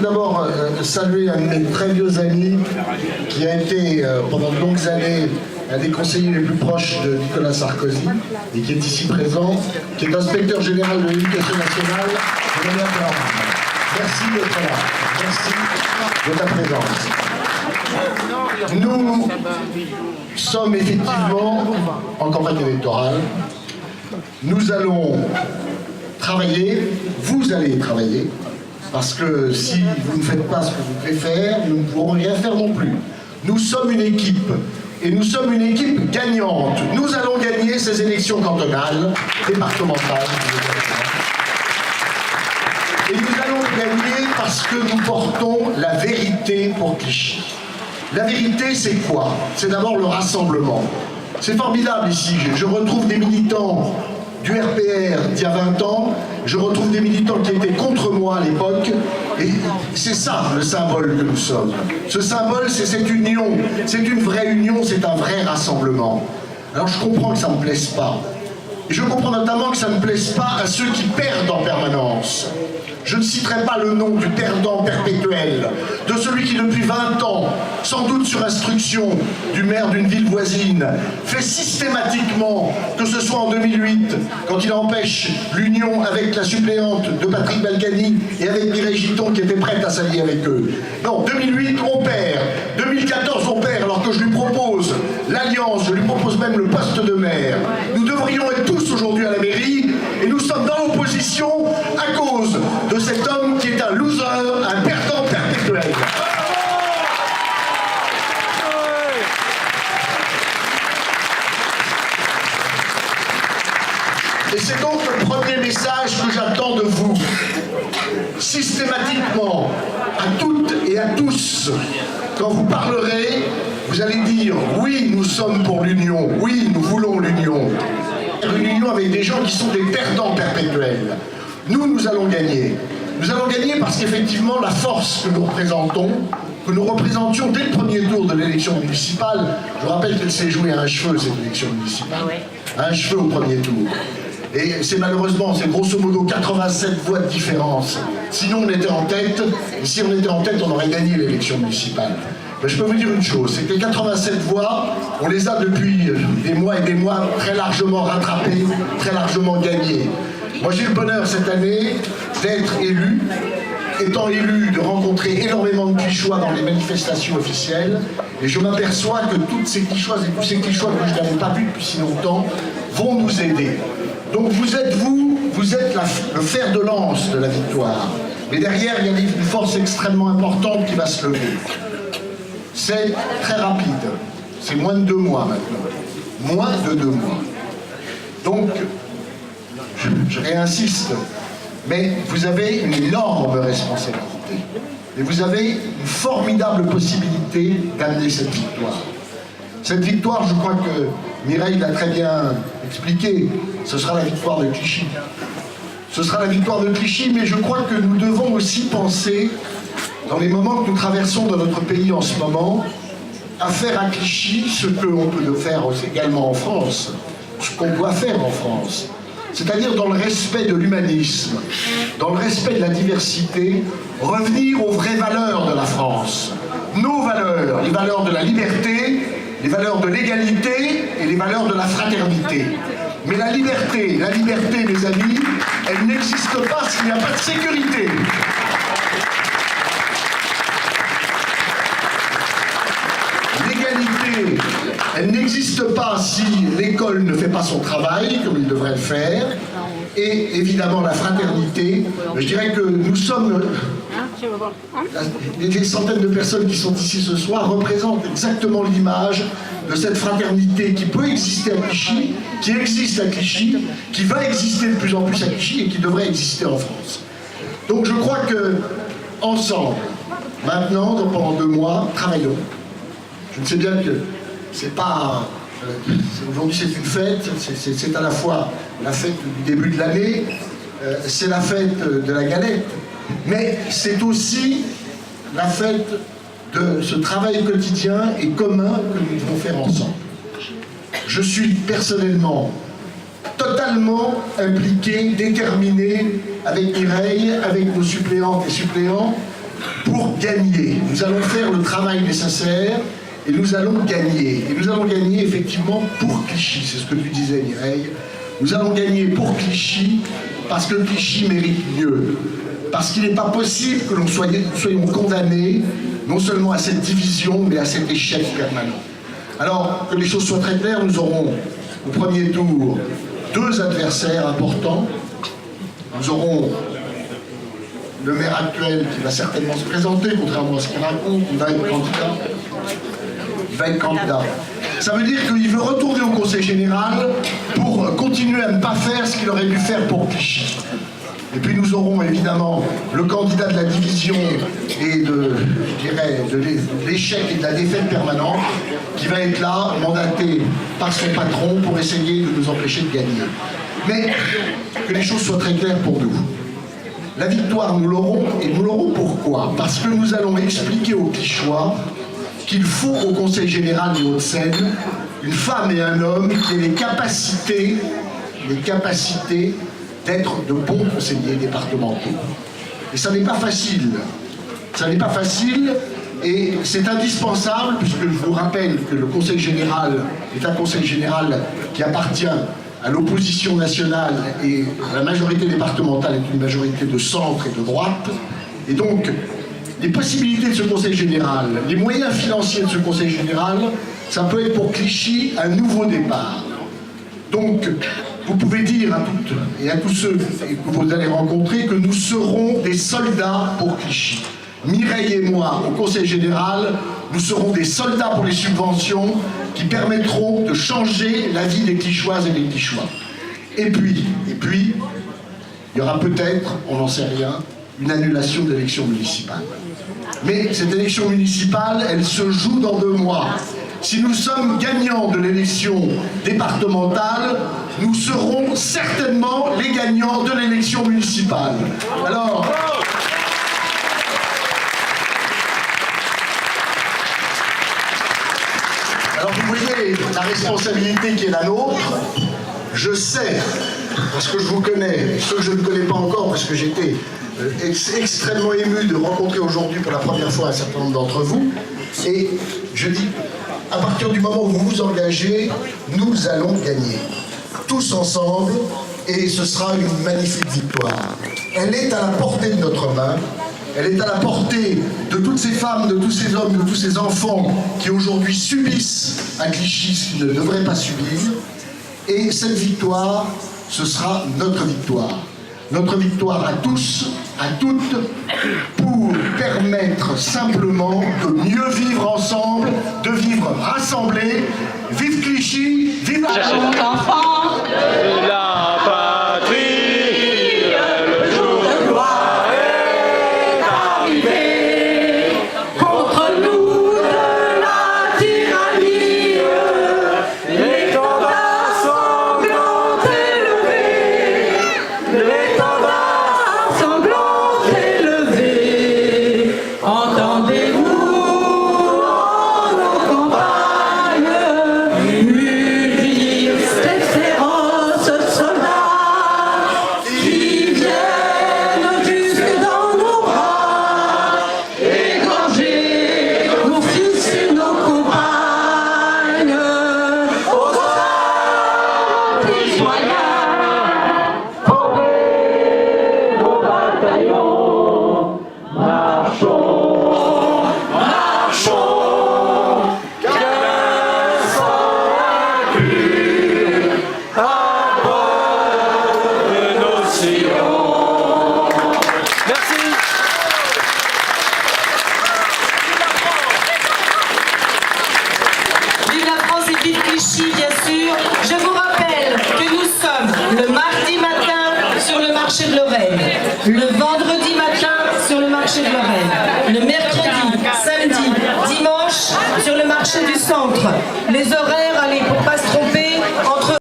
d'abord saluer un de mes très vieux amis qui a été pendant de longues années un des conseillers les plus proches de Nicolas Sarkozy et qui est ici présent, qui est inspecteur général de l'éducation nationale. Merci d'être là. Merci de ta présence. Nous sommes effectivement en campagne électorale. Nous allons travailler, vous allez travailler, parce que si vous ne faites pas ce que vous devez faire, nous ne pourrons rien faire non plus. Nous sommes une équipe, et nous sommes une équipe gagnante. Nous allons gagner ces élections cantonales, départementales. Et nous allons gagner parce que nous portons la vérité pour Clichy. La vérité, c'est quoi? C'est d'abord le rassemblement. C'est formidable ici, je retrouve des militants du RPR d'il y a 20 ans, je retrouve des militants qui étaient contre moi à l'époque, et c'est ça le symbole que nous sommes. Ce symbole, c'est cette union, c'est une vraie union, c'est un vrai rassemblement. Alors je comprends que ça ne me plaise pas, et je comprends notamment que ça ne plaise pas à ceux qui perdent en permanence. Je ne citerai pas le nom du perdant perpétuel, de celui qui depuis 20 ans, sans doute sur instruction du maire d'une ville voisine, fait systématiquement, que ce soit en 2008, quand il empêche l'union avec la suppléante de Patrick Balkany et avec Mireille Giton qui était prête à s'allier avec eux. Non, 2008 on perd, 2014 on perd alors que je lui propose l'alliance, je lui propose même le poste de maire. Nous devrions être tous aujourd'hui à la mairie et nous sommes dans l'opposition à cause de cet homme qui est un loser, un perdant perpétuel. Et c'est donc le premier message que j'attends de vous. Systématiquement, à toutes et à tous, quand vous parlerez, vous allez dire « Oui, nous sommes pour l'union. Oui, nous voulons l'union. » Une union avec des gens qui sont des perdants perpétuels. Nous allons gagner. Nous allons gagner parce qu'effectivement, la force que nous représentons, que nous représentions dès le premier tour de l'élection municipale, je vous rappelle qu'elle s'est jouée à un cheveu, cette élection municipale, à un cheveu au premier tour. Et c'est malheureusement, c'est grosso modo 87 voix de différence. Sinon, on était en tête, et si on était en tête, on aurait gagné l'élection municipale. Mais je peux vous dire une chose, c'est que les 87 voix, on les a depuis des mois et des mois très largement rattrapées, très largement gagnées. Moi, j'ai le bonheur cette année d'être élu, étant élu, de rencontrer énormément de Clichois dans les manifestations officielles, et je m'aperçois que toutes ces Clichoises et tous ces Clichois que je n'avais pas vus depuis si longtemps vont nous aider. Donc vous êtes le fer de lance de la victoire. Mais derrière, il y a une force extrêmement importante qui va se lever. C'est très rapide. C'est moins de 2 mois maintenant. Moins de 2 mois. Donc, je réinsiste, mais vous avez une énorme responsabilité. Et vous avez une formidable possibilité d'amener cette victoire. Cette victoire, je crois que Mireille l'a très bien expliqué, ce sera la victoire de Clichy. Ce sera la victoire de Clichy, mais je crois que nous devons aussi penser, dans les moments que nous traversons dans notre pays en ce moment, à faire à Clichy ce qu'on peut faire également en France, ce qu'on doit faire en France. C'est-à-dire dans le respect de l'humanisme, dans le respect de la diversité, revenir aux vraies valeurs de la France. Nos valeurs, les valeurs de la liberté, les valeurs de l'égalité et les valeurs de la fraternité. Mais la liberté, mes amis, elle n'existe pas s'il n'y a pas de sécurité. L'égalité, elle n'existe pas si l'école ne fait pas son travail comme il devrait le faire. Et évidemment la fraternité, je dirais que nous sommes, les centaines de personnes qui sont ici ce soir représentent exactement l'image de cette fraternité qui peut exister à Clichy, qui existe à Clichy, qui va exister de plus en plus à Clichy et qui devrait exister en France. Donc je crois que, ensemble, maintenant, pendant 2 mois, travaillons. Je sais bien que c'est pas... Aujourd'hui c'est une fête, c'est à la fois la fête du début de l'année, c'est la fête de la galette, mais c'est aussi la fête de ce travail quotidien et commun que nous devons faire ensemble. Je suis personnellement totalement impliqué, déterminé avec Mireille, avec nos suppléantes et suppléants, pour gagner. Nous allons faire le travail nécessaire et nous allons gagner. Et nous allons gagner effectivement pour Clichy, c'est ce que tu disais Mireille. Nous allons gagner pour Clichy parce que Clichy mérite mieux. Parce qu'il n'est pas possible que nous soyons condamnés non seulement à cette division, mais à cet échec permanent. Alors, que les choses soient très claires, nous aurons au premier tour 2 adversaires importants. Nous aurons le maire actuel qui va certainement se présenter, contrairement à ce qu'il raconte, il va être candidat. Il va être candidat. Ça veut dire qu'il veut retourner au Conseil général pour continuer à ne pas faire ce qu'il aurait dû faire pour Clichy. Et puis nous aurons évidemment le candidat de la division et de l'échec et de la défaite permanente qui va être là, mandaté par son patron pour essayer de nous empêcher de gagner. Mais que les choses soient très claires pour nous. La victoire, nous l'aurons, et nous l'aurons pourquoi? Parce que nous allons expliquer aux Clichychois qu'il faut au Conseil général des Hauts-de-Seine une femme et un homme qui aient les capacités d'être de bons conseillers départementaux. Et ça n'est pas facile. Ça n'est pas facile et c'est indispensable puisque je vous rappelle que le Conseil général est un Conseil général qui appartient à l'opposition nationale et la majorité départementale est une majorité de centre et de droite. Et donc, les possibilités de ce Conseil général, les moyens financiers de ce Conseil général, ça peut être pour Clichy un nouveau départ. Donc, vous pouvez dire à toutes et à tous ceux que vous allez rencontrer que nous serons des soldats pour Clichy. Mireille et moi, au Conseil général, nous serons des soldats pour les subventions qui permettront de changer la vie des Clichychoises et des Clichychois. Et puis, il y aura peut-être, on n'en sait rien, une annulation de l'élection municipale. Mais cette élection municipale, elle se joue dans 2 mois. Si nous sommes gagnants de l'élection départementale, nous serons certainement les gagnants de l'élection municipale. Alors vous voyez la responsabilité qui est la nôtre. Je sais, parce que je vous connais, ceux que je ne connais pas encore, parce que j'étais extrêmement ému de rencontrer aujourd'hui pour la première fois un certain nombre d'entre vous, et je dis, à partir du moment où vous vous engagez, nous allons gagner. Tous ensemble, et ce sera une magnifique victoire. Elle est à la portée de notre main, elle est à la portée de toutes ces femmes, de tous ces hommes, de tous ces enfants qui aujourd'hui subissent à Clichy ce qu'ils ne devraient pas subir. Et cette victoire, ce sera notre victoire. Notre victoire à tous, à toutes, pour permettre simplement de mieux vivre ensemble, de vivre rassemblés. Vive Clichy, vive la enfant de la patrie, le jour de gloire est arrivé. Contre nous de la tyrannie, l'étendard sanglant élevé, l'étendard sanglant élevé. Entendez-vous en nos campagnes mugir ces féroces soldats qui viennent jusque dans nos bras, égorger nos fils et nos compagnes. Aux citoyens, formez vos bataillons, marchons, marchons, car sans inclus à bord de nos sillons. Merci. Vive la France et vive Clichy, bien sûr. Je vous rappelle que nous sommes le mardi matin sur le marché de Lorraine, le vendredi matin sur le marché de Lorraine, le mercredi, samedi, dimanche sur le marché du centre. Les horaires, allez, pour pas se tromper,